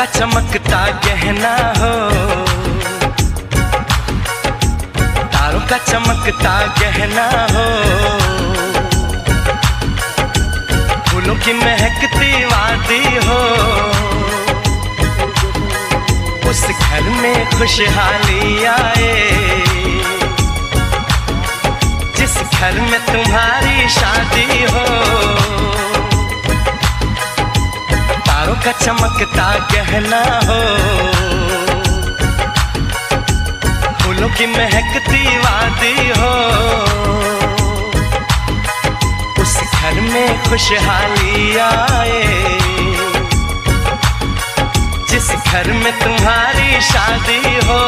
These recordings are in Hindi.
चमकता गहना हो, तारों का चमकता गहना हो, फूलों की महकती वादी हो। उस घर में खुशहाली आए जिस घर में तुम्हारी शादी हो। तारों का चमकता गहना हो, फूलों की महकती वादी हो। उस घर में खुशहाली आए जिस घर में तुम्हारी शादी हो।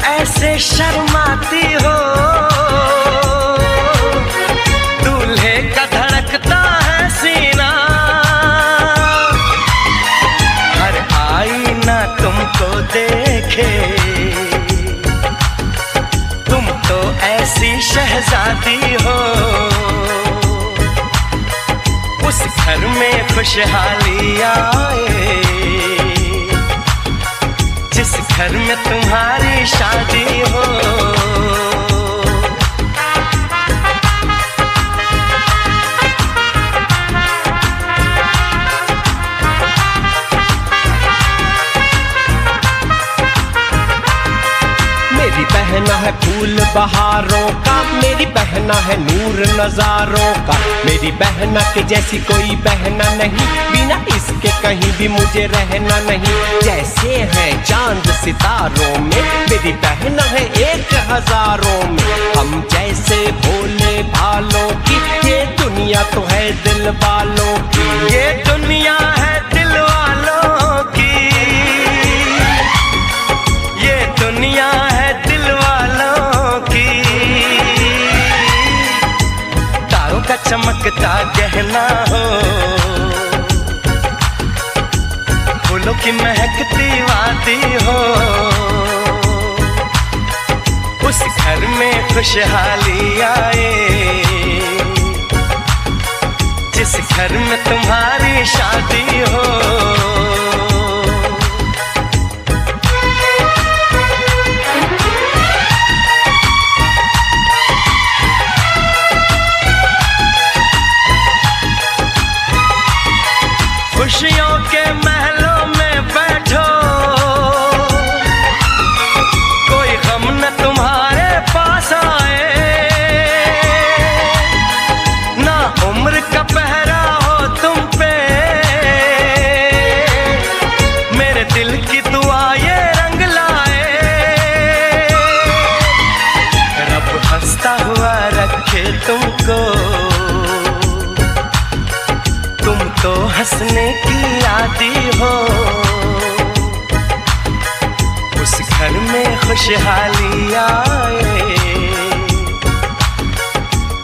ऐसे शर्माती हो, दूल्हे का धड़कता है सीना। हर आईना तुमको देखे, तुम तो ऐसी शहजादी हो। उस घर में खुशहाली आए जिस घर में तुम्हारी शादी हो। मेरी बहना है फूल बहारों का, मेरी बहना है नूर नजारों का। मेरी बहना के जैसी कोई बहना नहीं, बिना इसके कहीं भी मुझे रहना नहीं। जैसे हैं चांद सितारों में, मेरी बहना है 1000 में। हम जैसे भोले भालों की, ये दुनिया तो है दिल वालों की। ये दुनिया है दिल वालों की, ये दुनिया है दिल वालों की। तारों का चमकता गहना हो, फूलों की महकती वादी हो। उस घर में खुशहाली आए जिस घर में तुम्हारी शादी हो। खुशियों के महलों में बैठो, कोई गम न तुम्हारे पास आए। ना उम्र का पहरा हो तुम पे, मेरे दिल की दुआ ये रंग लाए। रब हंसता हुआ रखे तुमको, तुम तो हंसने की आदी हो। उस घर में खुशहाली आए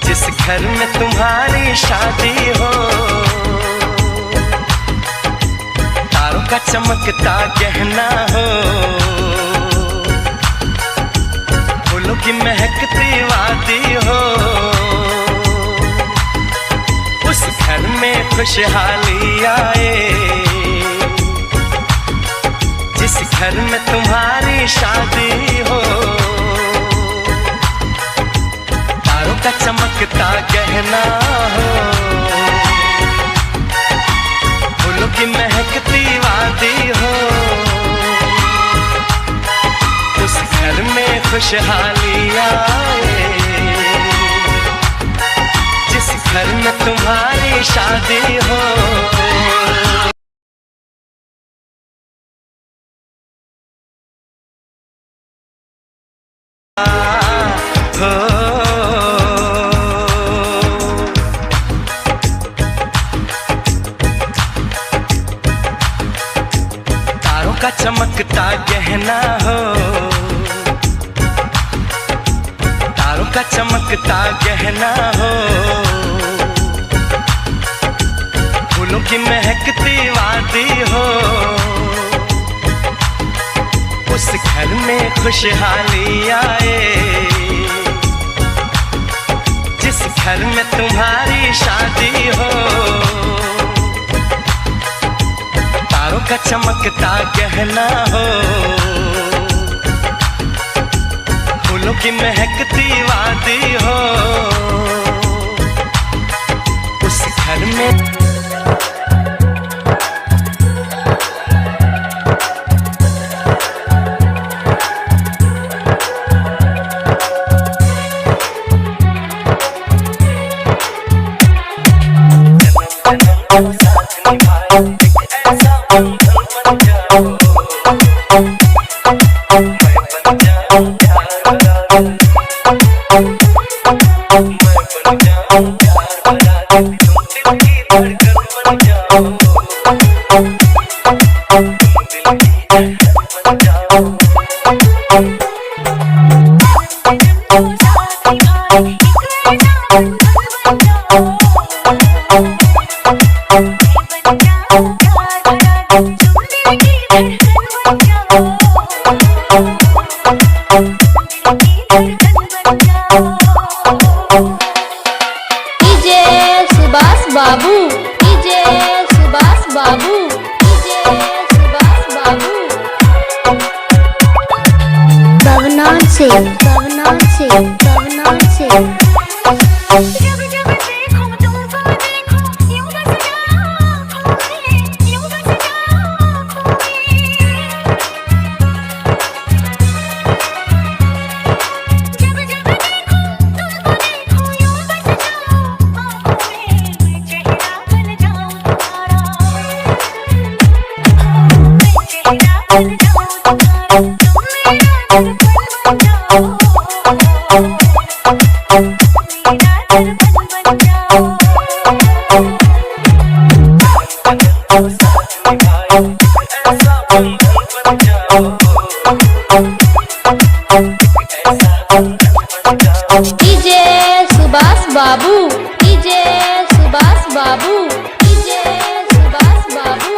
जिस घर में तुम्हारी शादी हो। तारों का चमकता गहना हो, फूलों की महकती वादी हो। उस घर में खुशहाली आए जिस घर में तुम्हारी शादी हो। तारों का चमकता गहना हो, फूलों की महकती वादी हो। उस घर में खुशहाली आए जिस घर में तुम्हारी शादी हो। का चमकता गहना हो, तारों का चमकता गहना हो, फूलों की महकती वादी हो, उस घर में खुशहाली आए, जिस घर में तुम्हारी शादी हो। तारों का चमकता गहना हो, फूलों की महकती वादी हो, उस घर में बाबू, डीजे सुभाष बाबू, डीजे सुभाष बाबू। भवनान से, भवनान से, भवनान से। जब जब देखो तुमको देखो यूं बस जाओ खोए, यूं बस जाओ खोए। जब जब देखो तुमको देखो यूं बस जाओ खोए, चेहरा बन जाऊं तुम्हारा, चेहरा बन जाऊं तुम्हारा, तुम मेरा दर्पण बन जाओ। डीजे सुभाष बाबू, डीजे सुभाष बाबू, डीजे सुभाष बाबू।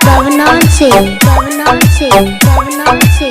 भवनान से, भवनान से, भवनान से।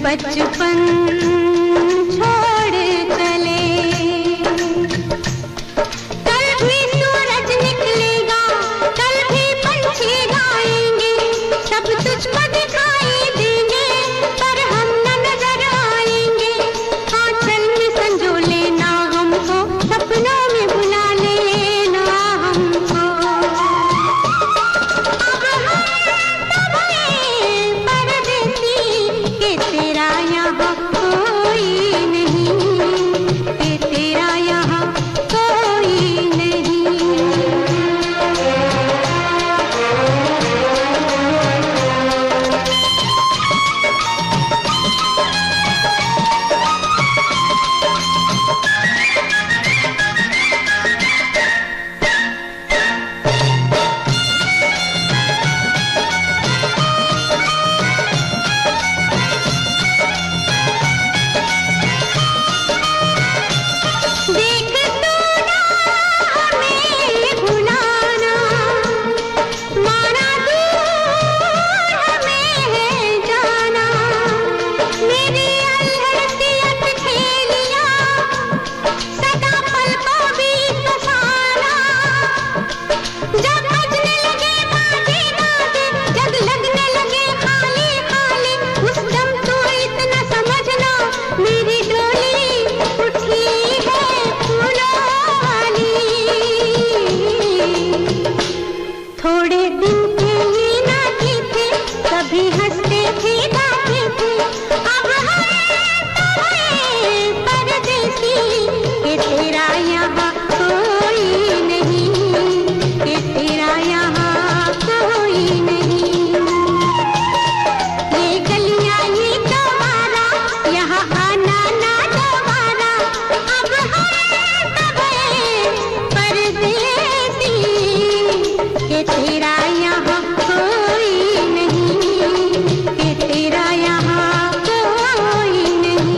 बचपन छोड़ चले। कल भी सूरज निकलेगा, कल भी पंछी गाएंगे, सब तुझको दिखाई देंगे, पर हम न नजर आएंगे। आंचल में संजो लेना हमको, सपनों में बुला लेना हमको। अब हम सब हैं परदेसी, के तेरा यहाँ कोई नहीं, के तेरा यहाँ कोई नहीं। देख तू ना हमें भुलाना, माना दूर हमें है जाना। मेरी अल्हड़ती अटखेलियाँ सदा पलकों बीच बसाना। जब बजने लगे बाजे गाजे, जग लगने लगे खाली खाली, उस दम तो इतना समझना मेरी डोली उठी है फूलों वाली। थोड़े दिन के ही नाते थे, कभी हंसते थे गाते थे, अब हम तो हैं परदेसी, के तेरा यहाँ कोई नहीं, के तेरा यहाँ कोई नहीं। ये गलियाँ ये दोबारा, यहाँ आना ना दोबारा, अब हम सब हैं परदेसी, के तेरा यहाँ कोई नहीं, के तेरा यहाँ कोई नहीं।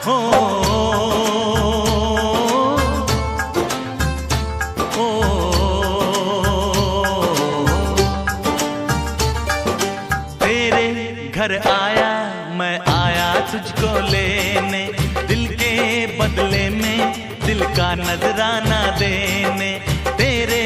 हो ओ तेरे घर आया मैं, आया तुझको लेने, दिल के बदले में दिल का नजराना देने। तेरे